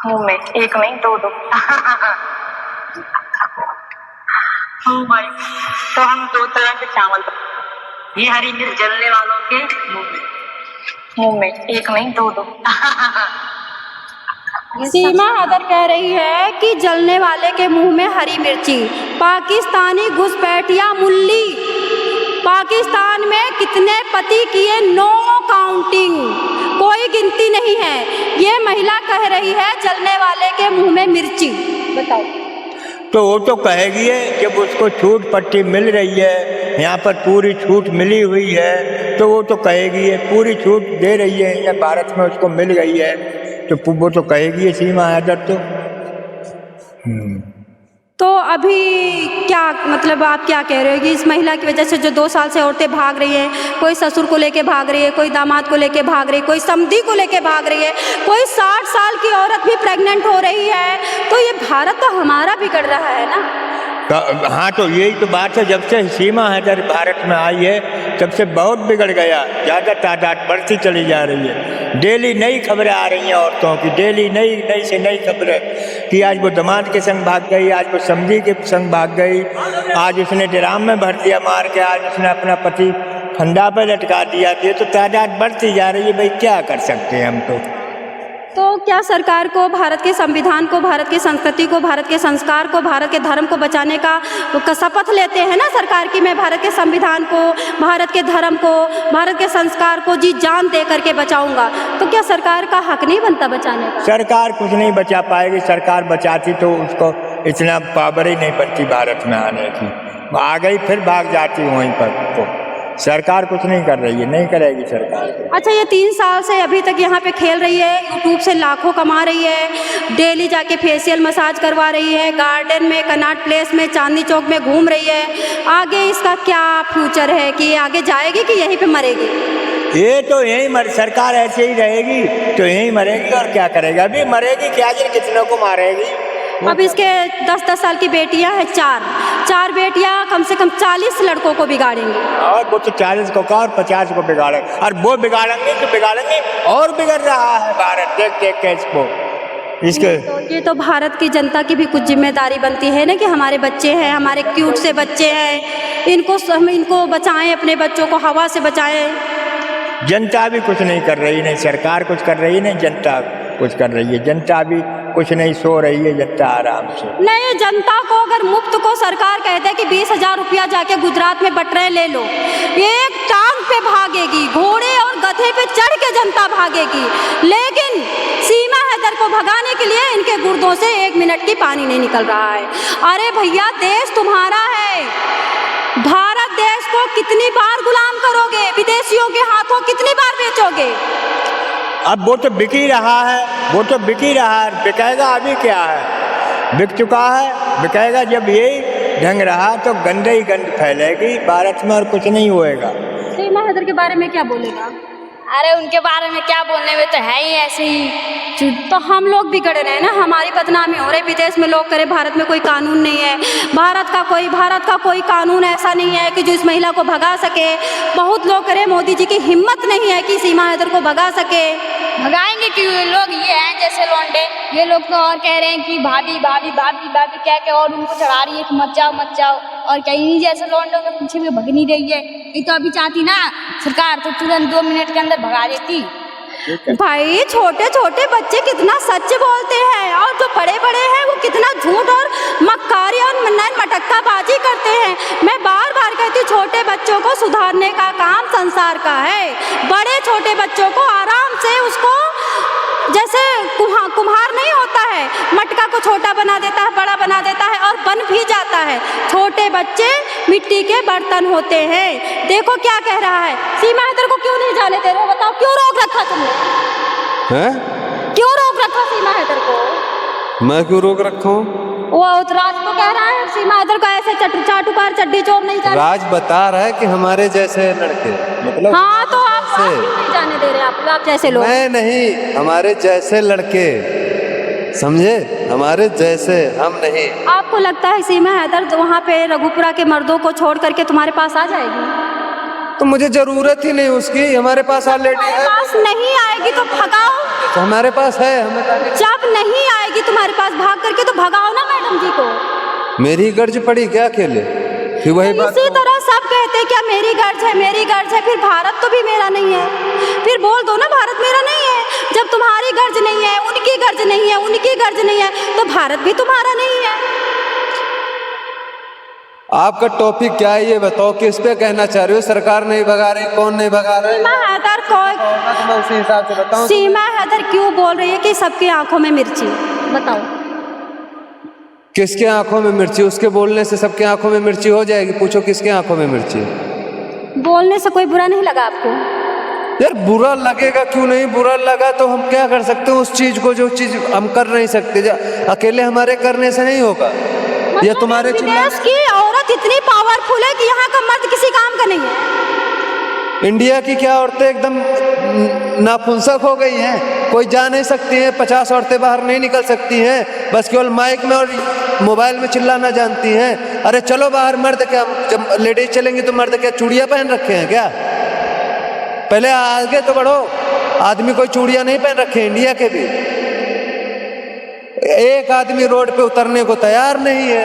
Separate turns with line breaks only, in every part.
मुंह में एक नहीं दो दो। ओ भाई, तो हम दो तरह के चावल, ये हरी मिर्च जलने वालों के मुंह में एक नहीं दो दो।
सीमा हैदर कह रही है कि जलने वाले के मुंह में हरी मिर्ची। पाकिस्तानी घुसपैठिया मुल्ली, पाकिस्तान में कितने पति किए, नो काउंटिंग, कोई गिनती नहीं है। ये महिला कह रही है जलने वाले के मुंह में मिर्ची। बताओ।
तो वो तो कहेगी है जब उसको छूट पट्टी मिल रही है, यहाँ पर पूरी छूट मिली हुई है, तो वो तो कहेगी है पूरी छूट दे रही है या भारत में उसको मिल गई है, तो वो तो कहेगी है सीमा हैदर
तो अभी क्या मतलब आप क्या कह रहे हो कि इस महिला की वजह से जो 2 साल से औरतें भाग रही हैं, कोई ससुर को लेके भाग रही है, कोई दामाद को लेके भाग रही है, कोई समधी को लेके भाग रही है, कोई 60 साल की औरत भी प्रेग्नेंट हो रही है, तो ये भारत तो हमारा बिगड़ रहा है ना।
हाँ, तो यही तो बात है, जब से सीमा हैदर भारत में आई है तब से बहुत बिगड़ गया, ज़्यादा तादाद बढ़ती चली जा रही है। डेली नई खबरें आ रही हैं औरतों की, डेली नई से नई खबरें कि आज वो दामाद के संग भाग गई, आज वो समधी के संग भाग गई, आज उसने ड्राम में भर दिया मार के, आज उसने अपना पति फंदा पर लटका दिया। ये तो तादाद बढ़ती जा रही है, भाई क्या कर सकते हैं हम।
तो क्या सरकार को भारत के संविधान को, भारत की संस्कृति को, भारत के संस्कार को, भारत के धर्म को बचाने का शपथ लेते हैं ना सरकार की, मैं भारत के संविधान को, भारत के धर्म को, भारत के संस्कार को जी जान दे करके बचाऊंगा, तो क्या सरकार का हक नहीं बनता बचाने का?
सरकार कुछ नहीं बचा पाएगी। सरकार बचाती तो उसको इतना पावर ही नहीं बनती भारत में आने की, आ गई फिर भाग जाती वहीं पर। तो सरकार कुछ नहीं कर रही है, नहीं करेगी सरकार।
अच्छा, ये 3 साल से अभी तक यहाँ पे खेल रही है, यूट्यूब से लाखों कमा रही है, डेली जाके फेशियल मसाज करवा रही है, गार्डन में, कनॉट प्लेस में, चांदनी चौक में घूम रही है। आगे इसका क्या फ्यूचर है कि आगे जाएगी कि यहीं पे मरेगी?
ये तो यहीं सरकार ऐसे ही रहेगी तो यहीं मरेगी और क्या करेगा। अभी मरेगी क्या, कितनों को मारेगी।
अब इसके 10-10 साल की बेटियां हैं, 4 बेटियां कम से कम 40 लड़कों को बिगाड़ेंगी।
और वो तो 40 को और 50 को बिगाड़ेंगे, और वो बिगाड़ेंगे तो बिगाड़ेंगे और बिगड़ रहा है भारत। देख के इसको इसके
तो ये तो भारत की जनता की भी कुछ जिम्मेदारी बनती है ना कि हमारे बच्चे हैं, हमारे क्यूट से बच्चे हैं, इनको बचाएं, अपने बच्चों को हवा से बचाएं।
जनता भी कुछ नहीं कर रही, नहीं सरकार कुछ कर रही, नहीं जनता कुछ कर रही है। जनता भी कुछ नहीं, सो रही है जनता आराम से।
नहीं, जनता को अगर मुफ्त को सरकार कहते हैं कि 20,000 रुपया जाके गुजरात में बटरे ले लो, एक टांग पे भागेगी, घोड़े और गधे पे चढ़ के जनता भागेगी, लेकिन सीमा हैदर को भगाने के लिए इनके गुर्दों से 1 मिनट की पानी नहीं निकल रहा है। अरे भैया, देश तुम्हारा है, भारत देश को कितनी बार गुलाम करोगे, विदेशियों के हाथों कितनी बार बेचोगे?
अब वो तो बिक ही रहा है, वो तो बिक ही रहा है, बिकेगा अभी क्या है, बिक चुका है, बिकेगा। जब यही ढंग रहा तो गंदे ही गंद फैलेगी भारत में और कुछ नहीं होएगा।
सीमा हैदर के बारे में क्या बोलेगा?
अरे उनके बारे में क्या बोलने में, तो है ही ऐसे ही।
तो हम लोग बिगड़ रहे हैं ना, हमारी बदनामी हो रही। विदेश में लोग करें, भारत में कोई कानून नहीं है, भारत का कोई कानून ऐसा नहीं है कि जो इस महिला को भगा सके। बहुत लोग करें, मोदी जी की हिम्मत नहीं है कि सीमा हैदर को भगा सके।
भगाएंगे क्यों? लोग ये हैं जैसे लौंडे, ये लोग तो और कह रहे हैं कि भाभी भाभी भाभी भाभी क्या क्या, और उनको चढ़ा रही है कि मत जाओ मत जाओ, और क्या इन्हीं जैसे लौंडों के पीछे भी भग नहीं रही है। ये तो अभी चाहती ना सरकार तो तुरंत 2 मिनट के अंदर भगा देती।
भाई, छोटे छोटे बच्चे कितना सच बोलते हैं, और जो बड़े बड़े हैं वो कितना झूठ और मक्कारी और मटक्काबाजी करते हैं। मैं बार बार कहती हूँ, छोटे बच्चों को सुधारने का काम संसार का है। बड़े छोटे बच्चों को आराम से, उसको जैसे कुम्हार नहीं होता है, मटका को छोटा बना देता है, बड़ा बना देता है और बन भी जाता है। छोटे बच्चे मिट्टी के बर्तन होते हैं। देखो क्या कह रहा है, सीमा हैदर को क्यों नहीं जाने दे रहे हो? बताओ, क्यों रोक रखा तुमने?
हैं?
क्यों रोक रखा सीमा हैदर को?
मैं क्यों रोक रखा हूँ?
वो राज तो कह रहा है सीमा हैदर को ऐसे चाटुकार चड्डी चोर नहीं जाने।
राज बता रहा है कि हमारे जैसे लड़के, मतलब
हाँ, तो आप क्यों नहीं जाने दे रहे? आप जैसे लोग।
मैं नहीं, हमारे जैसे लड़के, समझे, हमारे जैसे, हम नहीं।
आपको लगता है सीमा हैदर वहाँ पे रघुपुरा के मर्दों को छोड़ करके तुम्हारे पास आ जाएगी?
तो मुझे जरूरत ही नहीं उसकी, हमारे पास ऑलरेडी
हमारे
है।
पास नहीं आएगी तो भगाओ।
तो हमारे पास है, हमें
जब नहीं आएगी तुम्हारे पास भाग करके तो भगाओ ना मैडम जी को।
मेरी गर्ज पड़ी क्या अकेले, फिर वही बात।
इसी तरह सब कहते हैं क्या मेरी गर्ज है, मेरी गर्ज है, फिर भारत तो भी मेरा नहीं है, फिर बोल दो ना भारत मेरा नहीं है। जब तुम्हारी गर्ज नहीं है, उनकी गर्ज नहीं है, उनकी गर्ज नहीं है, तो भारत भी तुम्हारा नहीं है।
आपका टॉपिक क्या है ये बताओ, किस पे कहना चाह रहे हो? सरकार नहीं भगा रही, कौन नहीं भगा रहा है?
सीमा हैदर
तो मैं उसी हिसाब से बताऊं।
सीमा हैदर क्यों बोल रही है कि सबकी आंखों में मिर्ची? बताओ
किसके आंखों में मिर्ची? उसके बोलने से सबके आंखों में मिर्ची हो जाएगी? पूछो किसके आंखों में मिर्ची?
बोलने से कोई बुरा नहीं लगा आपको?
यार बुरा लगेगा क्यों नहीं, बुरा लगा तो हम क्या कर सकते हैं उस चीज को, जो चीज हम कर नहीं सकते, अकेले हमारे करने से नहीं होगा। ये तुम्हारे
देश की औरत इतनी पावरफुल है कि यहाँ का मर्द किसी काम का नहीं है।
इंडिया की क्या औरतें एकदम नापुंसक हो गई हैं, कोई जा नहीं सकती हैं, 50 औरतें बाहर नहीं निकल सकती हैं, बस केवल माइक में और मोबाइल में चिल्लाना जानती हैं। अरे चलो बाहर, मर्द क्या, जब लेडीज चलेंगी तो मर्द क्या चूड़ियां पहन रखे हैं क्या? पहले आगे तो बढ़ो, आदमी कोई चूड़ियां नहीं पहन रखे हैं इंडिया के भी। एक आदमी रोड पे उतरने को तैयार नहीं है,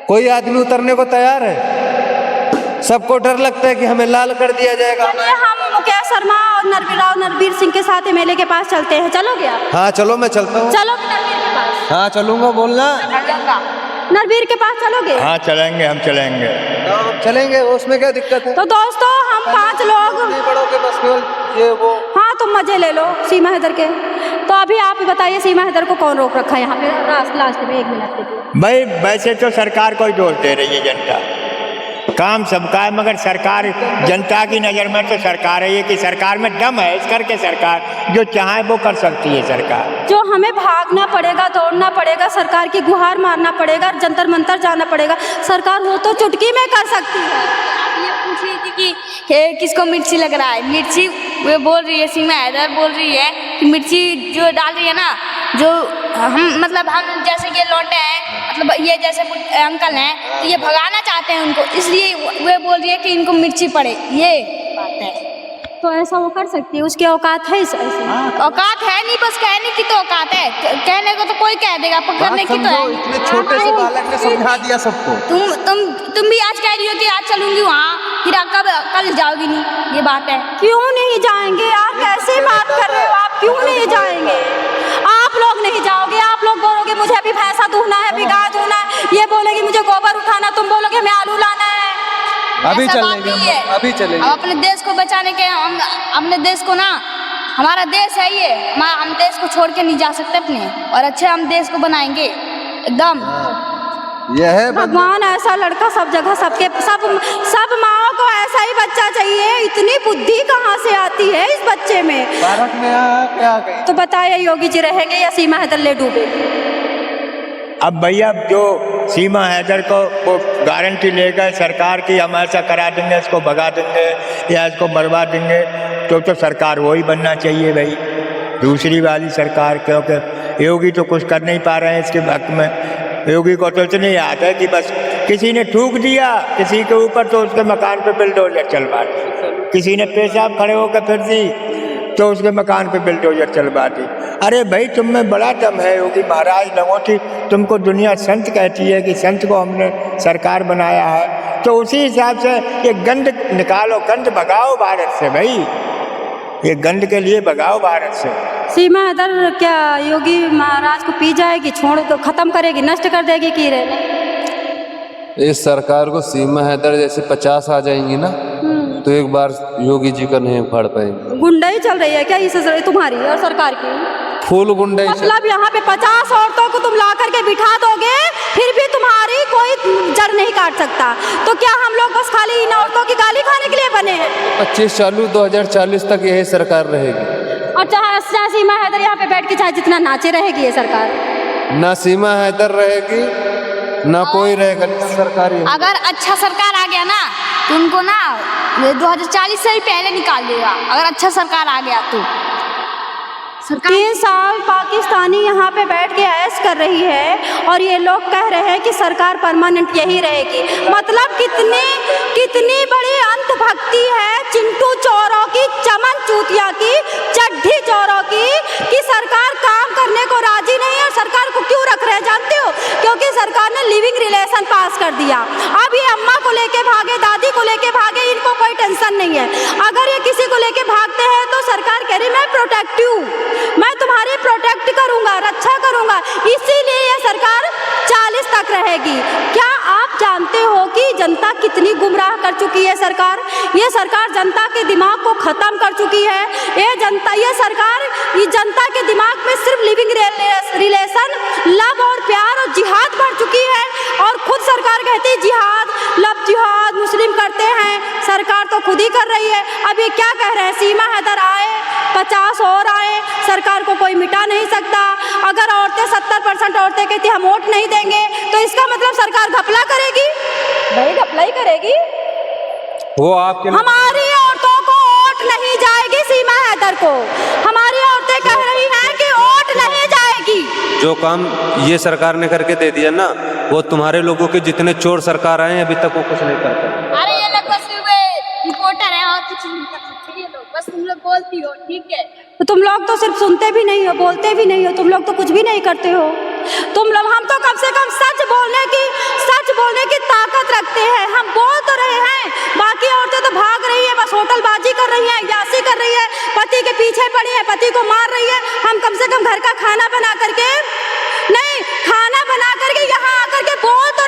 कोई आदमी उतरने को तैयार है? सबको डर लगता है कि हमें लाल कर दिया जाएगा।
चलिए हम मुकेश शर्मा और नरवीर सिंह के साथ एमएलए के पास चलते हैं, चलोगे आप?
हाँ चलो, मैं चलता हूँ।
चलोगे नरवीर के पास?
हाँ चलूंगा, बोलना।
नरवीर के पास चलोगे?
हाँ चलेंगे, हम चलेंगे।
चलेंगे, उसमें क्या दिक्कत है?
तो दोस्तों हम 5 लोग
नहीं पढ़ोगे, बस केवल ये वो।
हाँ तुम मजे ले लो सीमा हैदर के। तो अभी आप ही बताइए सीमा हैदर को कौन रोक रखा है यहाँ पे लास्ट में 1 मिनट के लिए?
भाई वैसे तो सरकार को ही दोष दे रही है जनता, काम सबका है, मगर सरकार जनता की नज़र में तो सरकार है ये कि सरकार में दम है, इस करके सरकार जो चाहे वो कर सकती है सरकार।
जो हमें भागना पड़ेगा, दौड़ना पड़ेगा, सरकार की गुहार मारना पड़ेगा, जंतर मंतर जाना पड़ेगा, सरकार वो तो चुटकी में कर सकती है।
आप ये पूछ रही थी कि किसको मिर्ची लग रहा है, मिर्ची वो बोल रही है, सीमा हैदर बोल रही है कि मिर्ची जो डाल रही है ना, जो हम जैसे ये लौटे हैं, मतलब ये जैसे अंकल हैं, तो ये भगाना चाहते हैं उनको, इसलिए वे बोल रही है कि इनको मिर्ची पड़े, ये बात है।
तो ऐसा वो कर सकती है, उसकी औकात है ऐसे?
औकात है नहीं, बस कहने की तो औकात है, कहने को तो कोई कह देगा, पकड़ने की तो है नहीं।
इतने छोटे से बालक ने समझा दिया सबको।
तुम भी आज कह रही हो कि आज चलूंगी वहाँ, फिर कल जाओगी नहीं, ये बात है।
क्यों नहीं जाएंगे? आप कैसे बात कर रहे हो? आप क्यों नहीं जाएंगे? आप लोग नहीं जाओगे, आप लोग बोलोगे मुझे अभी भैंसा दूहना है, अभी गाय दूहना है, ये बोलेगी मुझे गोबर उठाना, तुम बोलोगे हमें आलू लाना है।
अभी
ऐसा बात
चलेंगे,
नहीं है।
अभी चलेंगे।
हम अपने देश को बचाने के, हम अपने देश को ना, हमारा देश है ये, हम देश को छोड़ के नहीं जा सकते अपने, और अच्छे हम देश को बनाएंगे एकदम।
यह है
भगवान ऐसा लड़का सब जगह, सब माओ को ऐसा ही बच्चा चाहिए। इतनी बुद्धि कहाँ से आती है इस बच्चे में?
भारत में क्या गई?
तो बताइए योगी जी रहेंगे या सीमा हैदर ले डूबेगी?
अब भैया जो सीमा हैदर को वो गारंटी ले गए सरकार की, हम ऐसा करा देंगे, इसको भगा देंगे या इसको मरवा देंगे, तो सरकार वही बनना चाहिए भाई, दूसरी वाली सरकार। क्योंकि योगी तो कुछ कर नहीं पा रहे हैं इसके हक में। योगी को तो इतनी याद है कि बस किसी ने थूक दिया किसी के ऊपर तो उसके मकान पे बिल्डोजर चलवा दी, किसी ने पेशाब खड़े होकर फिर दी तो उसके मकान पे बिल्डोजर चलवा दी। अरे भाई तुम में बड़ा दम है योगी महाराज, लंगोटी तुमको दुनिया संत कहती है कि संत को हमने सरकार बनाया है, तो उसी हिसाब से ये गंद निकालो, गंद भगाओ भारत से भाई, ये गंद के लिए भगाओ भारत से।
सीमा हैदर क्या योगी महाराज को पी जाएगी, छोड़ दो, खत्म करेगी, नष्ट कर देगी कि रहने?
इस सरकार को सीमा हैदर जैसे 50 आ जाएंगी ना, तो एक बार योगी जी का नहीं उखाड़ पाएंगे।
गुंडाई चल रही है क्या इस तुम्हारी और सरकार की?
फुल गुंडाई।
मतलब यहाँ पे 50 औरतों को तुम ला करके बिठा दोगे, फिर भी तुम्हारी कोई जड़ नहीं काट सकता, तो क्या हम लोग बस खाली इन औरतों की गाली खाने के लिए बने हैं?
25 चालू 2040 तक यही सरकार रहेगी,
और चाहे सीमा हैदर यहाँ पे बैठ के चाहे जितना नाचे रहेगी ये सरकार।
ना सीमा हैदर रहेगी ना कोई रहेगा, सरकारी।
अगर अच्छा सरकार आ गया ना तो उनको ना 2040 से ही पहले निकाल देगा, अगर अच्छा सरकार आ गया तो।
3 साल पाकिस्तानी यहाँ पे बैठ के ऐश कर रही है और ये लोग कह रहे हैं कि सरकार परमानेंट यही रहेगी। मतलब कितनी बड़ी अंधभक्ति है चिंटू चोरों की, चमन चूतिया की, चड्ढी चोरों की, कि सरकार काम करने को राजी नहीं है। और सरकार को क्यों रख रहे जानते हो? क्योंकि सरकार ने लिविंग रिलेशन पास कर दिया। अब ये अम्मा को लेके भागे, दादी को लेके भागे, इनको कोई टेंशन नहीं है। अगर ये किसी को लेके भागते हैं तो सरकार कह रही मैं प्रोटेक्टिव, मैं तुम्हारी प्रोटेक्ट करूंगा, रक्षा करूंगा, इसीलिए ये सरकार 40 तक रहेगी। क्या आप जानते हो कि जनता कितनी गुमराह कर चुकी है सरकार? ये सरकार जनता के दिमाग को खत्म कर चुकी है। ये सरकार जनता के दिमाग में सिर्फ लिविंग रिलेशन, लव और प्यार और जिहाद भर चुकी है। और खुद सरकार कहती है जिहाद, लव जिहाद मुस्लिम करते हैं, सरकार तो खुद ही कर रही है। अब ये क्या कह रहे हैं? सीमा हैदर आए, 50 और आए, सरकार को कोई मिटा नहीं सकता। अगर औरतें 70% औरतें कहती हम वोट नहीं देंगे तो इसका मतलब सरकार घपला करेगी? भाई घपला ही करेगी।
वो आपके
हमारी औरतों को वोट नहीं जाएगी, सीमा हैदर को हमारी औरतें कह रही हैं कि वोट नहीं जाएगी।
जो काम ये सरकार ने करके दे दिया ना, वो तुम्हारे लोगों के जितने चोर सरकार आए अभी तक वो कुछ नहीं करते।
अरे ये लोग बस रिपोर्टर है और कुछ नहीं कर सकते ये लोग, बस तुम लोग बोलती हो, ठीक है?
तो तुम लोग तो सिर्फ सुनते भी नहीं हो, बोलते भी नहीं हो, तुम लोग तो कुछ भी नहीं करते हो। तुम लोग, हम तो कम से कम सच बोलने की ताकत रखते हैं। हम बोल तो रहे हैं, बाकी औरतें तो भाग रही है, बस होटलबाजी कर रही है, यासी कर रही है, पति के पीछे पड़ी है, पति को मार रही है। हम कम से कम घर का खाना बना करके यहाँ आकर के बोल तो